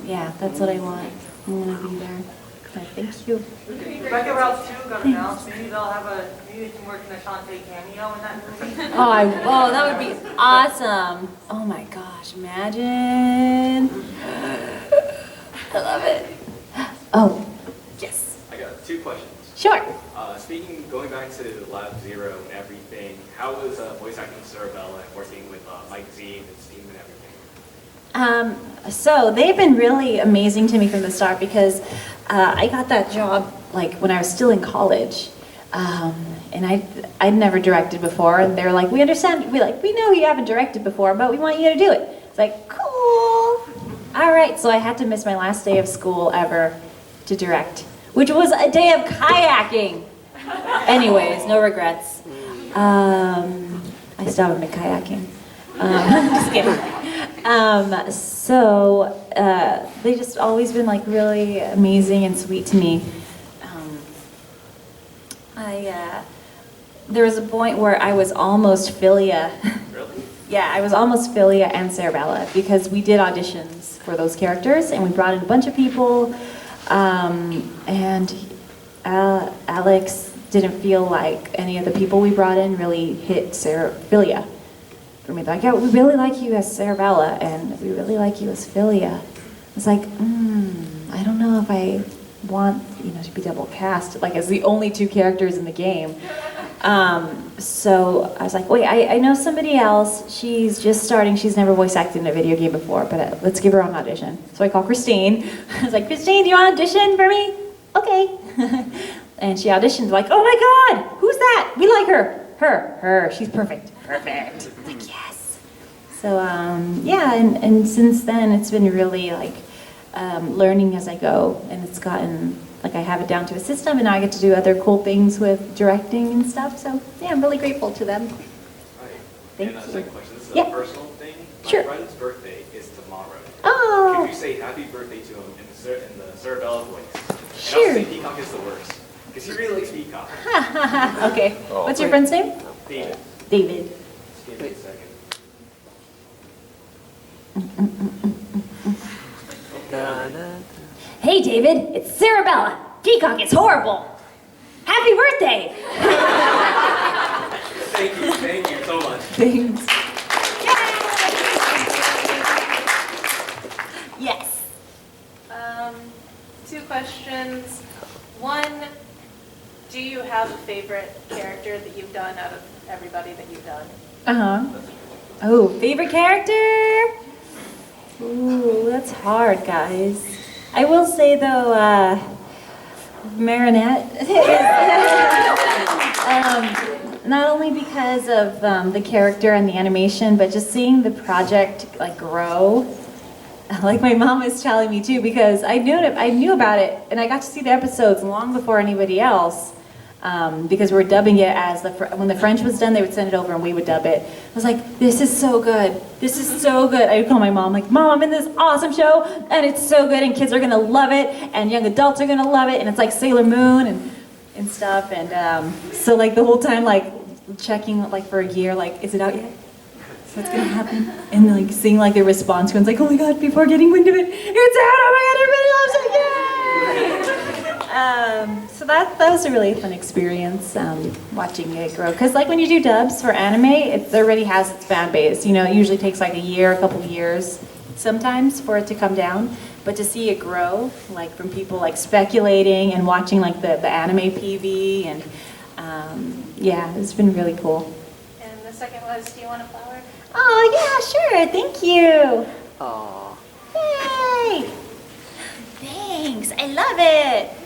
Speaker 1: Yeah, that's what I want. I want to be there. Okay, thank you.
Speaker 4: Rebecca Ralph 2 got announced. Maybe they'll have maybe they can work in a Shantae cameo in that movie.
Speaker 1: Oh, that would be awesome. Oh my gosh, imagine. I love it. Oh, yes.
Speaker 14: I got two questions.
Speaker 1: Sure.
Speaker 14: Going back to Lab Zero and everything, how was voice acting with Sarabella and working with Mike Z and Steam and everything?
Speaker 1: So they've been really amazing to me from the start because I got that job like when I was still in college, and I'd never directed before, and they were like, "We understand. We know you haven't directed before, but we want you to do it." It's like, cool. right, so I had to miss my last day of school ever to direct, which was a day of kayaking. Anyways, no regrets. I still haven't been kayaking. Just kidding. They just always been like really amazing and sweet to me. There was a point where I was almost Philia.
Speaker 14: Really?
Speaker 1: Yeah, I was almost Philia and Cerebella because we did auditions for those characters and we brought in a bunch of people. Alex didn't feel like any of the people we brought in really hit Philia. For me, like, yeah, we really like you as Cerebella and we really like you as Philia. It's like, I don't know if I want, to be double cast, like as the only two characters in the game. So I was like, wait, I know somebody else. She's just starting. She's never voice acted in a video game before, but let's give her an audition. So I called Christine. I was like, Christine, do you want to audition for me? Okay. And she auditioned, like, oh my God, who's that? We like her. Her. She's perfect. Perfect. Like, yes. So, yeah, and since then, it's been really, like, learning as I go, and it's gotten, like, I have it down to a system, and now I get to do other cool things with directing and stuff, so, yeah, I'm really grateful to them. Thank you.
Speaker 14: Second question, this is
Speaker 1: Yeah.
Speaker 14: a personal thing.
Speaker 1: Sure.
Speaker 14: My brother's birthday is tomorrow.
Speaker 1: Oh.
Speaker 14: Could you say happy birthday to him in the Cerebella voice?
Speaker 1: Sure.
Speaker 14: And also say Peacock is the worst, because he really likes Peacock.
Speaker 1: Okay. What's your friend's name?
Speaker 14: David.
Speaker 1: David.
Speaker 14: Just give me a second.
Speaker 1: Hey, David, it's Cerebella. Peacock is horrible. Happy birthday!
Speaker 14: Thank you so much.
Speaker 1: Thanks. Yes.
Speaker 7: 2 questions. One, do you have a favorite character that you've done out of everybody that you've done?
Speaker 1: Oh, favorite character? Ooh, that's hard, guys. I will say though, Marinette not only because of the character and the animation, but just seeing the project like grow. Like my mom was telling me too, because I knew about it, and I got to see the episodes long before anybody else. Because we're dubbing it as when the French was done, they would send it over and we would dub it. I was like, this is so good. This is so good. I would call my mom, like, Mom, I'm in this awesome show, and it's so good, and kids are gonna love it, and young adults are gonna love it, and it's like Sailor Moon and stuff. And so like the whole time, like checking like for a year, like, is it out yet? So it's gonna happen, and like seeing like the response, going like, oh my God, people are getting wind of it. It's out! Oh my God, everybody loves it! Yay! So that was a really fun experience, watching it grow. Because like when you do dubs for anime, it already has its fan base. It usually takes like a year, a couple of years sometimes for it to come down. But to see it grow, like from people like speculating and watching like the anime PV, and yeah, it's been really cool.
Speaker 7: And the second was, do you want a flower?
Speaker 1: Oh yeah, sure, thank you.
Speaker 2: Aww.
Speaker 1: Yay! Thanks, I love it.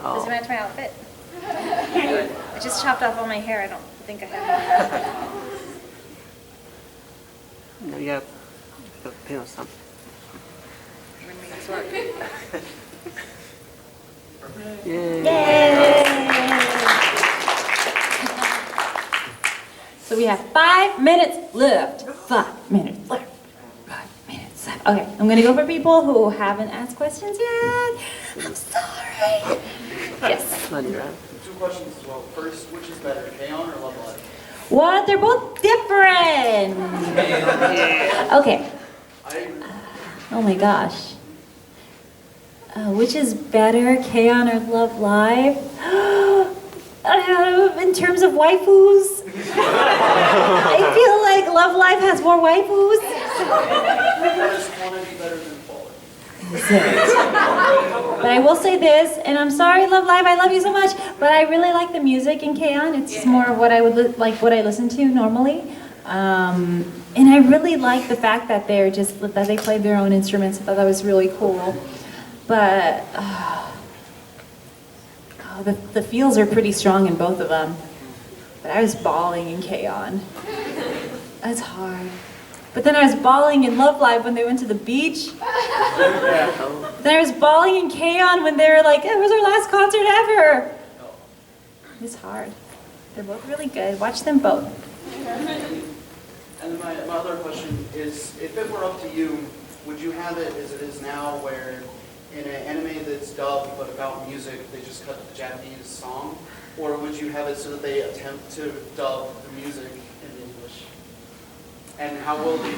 Speaker 1: Does it match my outfit? I just chopped off all my hair. I don't think I have
Speaker 2: No, you got a pin or something.
Speaker 1: I'm gonna make this work.
Speaker 2: Yay!
Speaker 1: Yay! So we have 5 minutes left. 5 minutes left. 5 minutes left. Okay, I'm gonna go for people who haven't asked questions yet. I'm sorry. Yes.
Speaker 9: 2 questions as well. First, which is better, K-On or Love Live?
Speaker 1: What? They're both different. Okay. Oh my gosh. Which is better, K-On or Love Live? In terms of waifus, I feel like Love Live has more waifus.
Speaker 9: Is quantity better than quality?
Speaker 1: But I will say this, and I'm sorry, Love Live, I love you so much, but I really like the music in K-On. It's more of what I would what I listen to normally. And I really like the fact that they played their own instruments. I thought that was really cool. But the feels are pretty strong in both of them. But I was bawling in K-On. That's hard. But then I was bawling in Love Live when they went to the beach. Then I was bawling in K-On! When they were like, it was our last concert ever. It's hard. They're both really good. Watch them both.
Speaker 15: And my other question is, if it were up to you, would you have it as it is now, where in an anime that's dubbed but about music, they just cut the Japanese song? Or would you have it so that they attempt to dub the music in English? And how will they?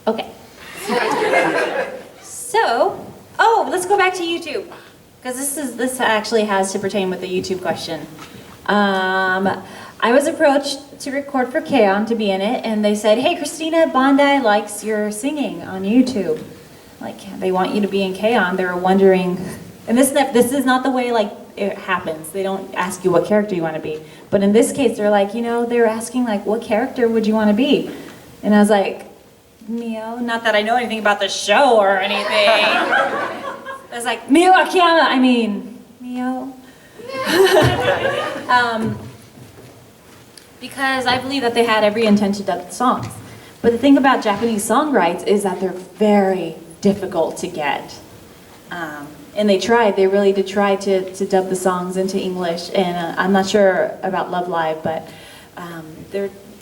Speaker 1: Okay. So, let's go back to YouTube, because this actually has to pertain with the YouTube question. I was approached to record for K-On! To be in it, and they said, hey, Christina, Bandai likes your singing on YouTube. Like, they want you to be in K-On! They were wondering, and this is not the way like it happens. They don't ask you what character you want to be. But in this case, they're like, they're asking like, what character would you want to be? And I was like, Mio. Not that I know anything about the show or anything. I was like, Mio Akiyama. I mean, Mio. Because I believe that they had every intent to dub the songs. But the thing about Japanese song rights is that they're very difficult to get. And they really did try to dub the songs into English. And I'm not sure about Love Live, but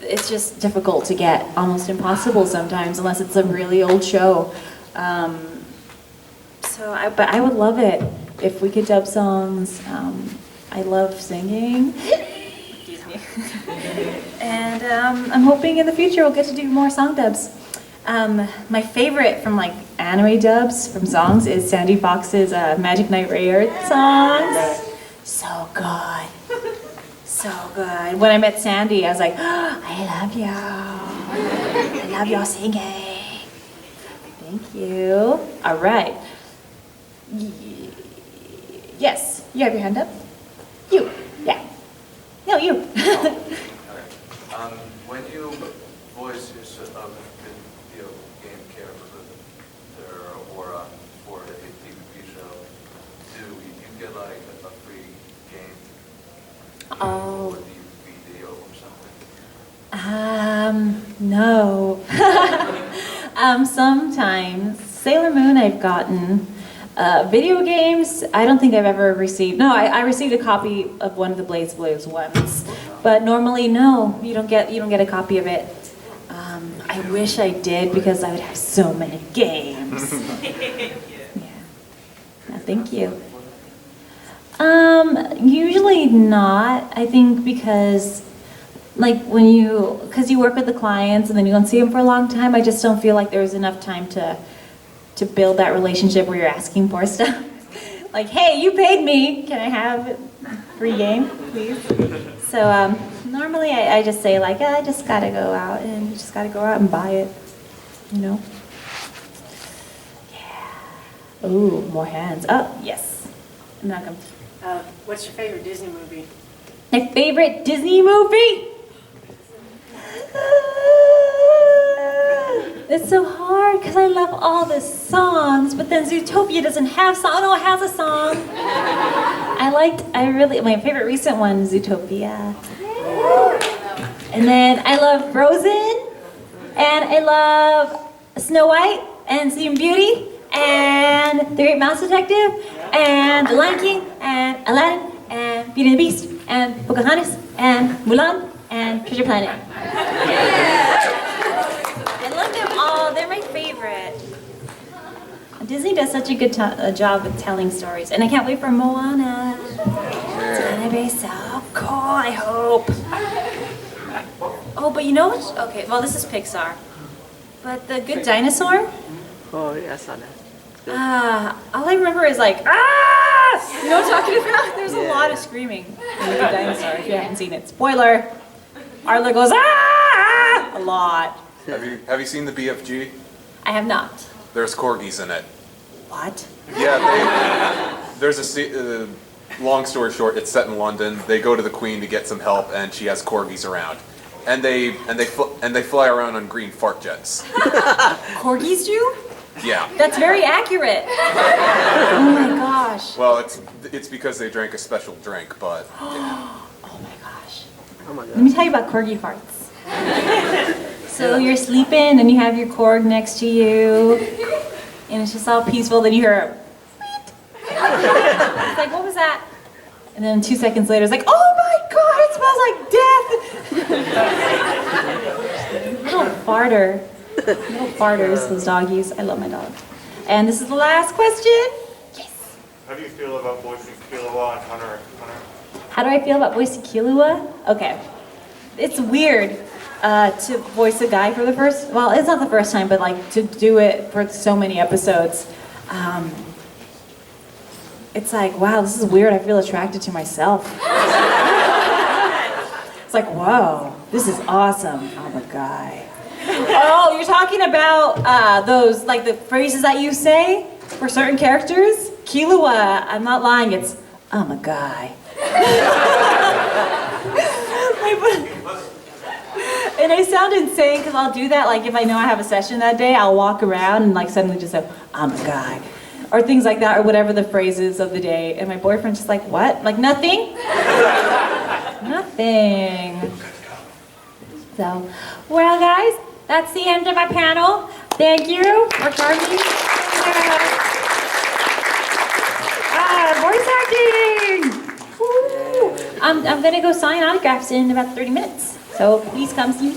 Speaker 1: it's just difficult to get, almost impossible sometimes, unless it's a really old show. But I would love it if we could dub songs. I love singing. Excuse me. And I'm hoping in the future we'll get to do more song dubs. My favorite from like anime dubs from songs is Sandy Fox's Magic Knight Rayearth songs. So good. So good. When I met Sandy, I was like, oh, I love you. I love your singing. Thank you. All right. Yes, you have your hand up. You. Yeah. No, you.
Speaker 11: When you voice a video game character or for a TV show, do you get like a free game?
Speaker 1: Oh.
Speaker 11: Or DVD or something?
Speaker 1: No. Sometimes. Sailor Moon I've gotten. Video games, I don't think I've ever received. No, I received a copy of one of the Blaze Blues once. But normally, no, you don't get a copy of it. I wish I did, because I would have so many games. Yeah. No, thank you. Usually not. I think because like because you work with the clients and then you don't see them for a long time, I just don't feel like there's enough time to build that relationship where you're asking for stuff. Like, hey, you paid me, can I have a free game, please? So normally I just say like, I just gotta go out and buy it, Yeah. Ooh, more hands. Oh, yes. I'm not gonna.
Speaker 13: What's your favorite Disney movie?
Speaker 1: My favorite Disney movie? It's so hard because I love all the songs, but then Zootopia doesn't have song. Oh no, it has a song. My favorite recent one is Zootopia. And then I love Frozen, and I love Snow White, and Sleeping Beauty, and The Great Mouse Detective, and The Lion King, and Aladdin, and Beauty and the Beast, and Pocahontas, and Mulan, and Treasure Planet. I love them all. They're my favorite. Disney does such a good job with telling stories, and I can't wait for Moana. It's gonna be so cool, I hope. Oh, but you know what? Okay, well, this is Pixar. But The Good Dinosaur?
Speaker 2: Oh, yeah, I saw that.
Speaker 1: All I remember is like, ah! You know what I'm talking about? There's a lot of screaming in The Good Dinosaur if you haven't seen it. Spoiler! Arlo goes, ah! A lot.
Speaker 3: Have you seen the BFG?
Speaker 1: I have not.
Speaker 3: There's corgis in it.
Speaker 1: What?
Speaker 3: Yeah, there's a long story short, it's set in London. They go to the Queen to get some help, and she has corgis around, and they fly around on green fart jets.
Speaker 1: Corgis do?
Speaker 3: Yeah.
Speaker 1: That's very accurate. Oh my gosh.
Speaker 3: Well, it's because they drank a special drink, but.
Speaker 1: Oh my gosh.
Speaker 2: Oh my
Speaker 1: Let me tell you about corgi farts. So you're sleeping and you have your corg next to you, and it's just all peaceful. Then you hear a beep. It's like, what was that? And then 2 seconds later, it's like, oh my God, it smells like death. Little farter. Little farters, those doggies. I love my dog. And this is the last question.
Speaker 16: How do you feel about voicing Killua and Hunter?
Speaker 1: How do I feel about voicing Killua? Okay. It's weird to voice a guy for the first, well, it's not the first time, but like to do it for so many episodes. It's like, wow, this is weird. I feel attracted to myself. It's like, whoa, this is awesome. I'm a guy. Oh, you're talking about those, like the phrases that you say for certain characters? Killua, I'm not lying, it's, I'm a guy. And I sound insane because I'll do that, like if I know I have a session that day, I'll walk around and like suddenly just say, I'm a guy. Or things like that, or whatever the phrase is of the day. And my boyfriend's just like, what? Like nothing? Nothing. So, well guys, that's the end of my panel. Thank you for coming. Voice acting! Woo. I'm gonna go sign autographs in about 30 minutes. So please come see me.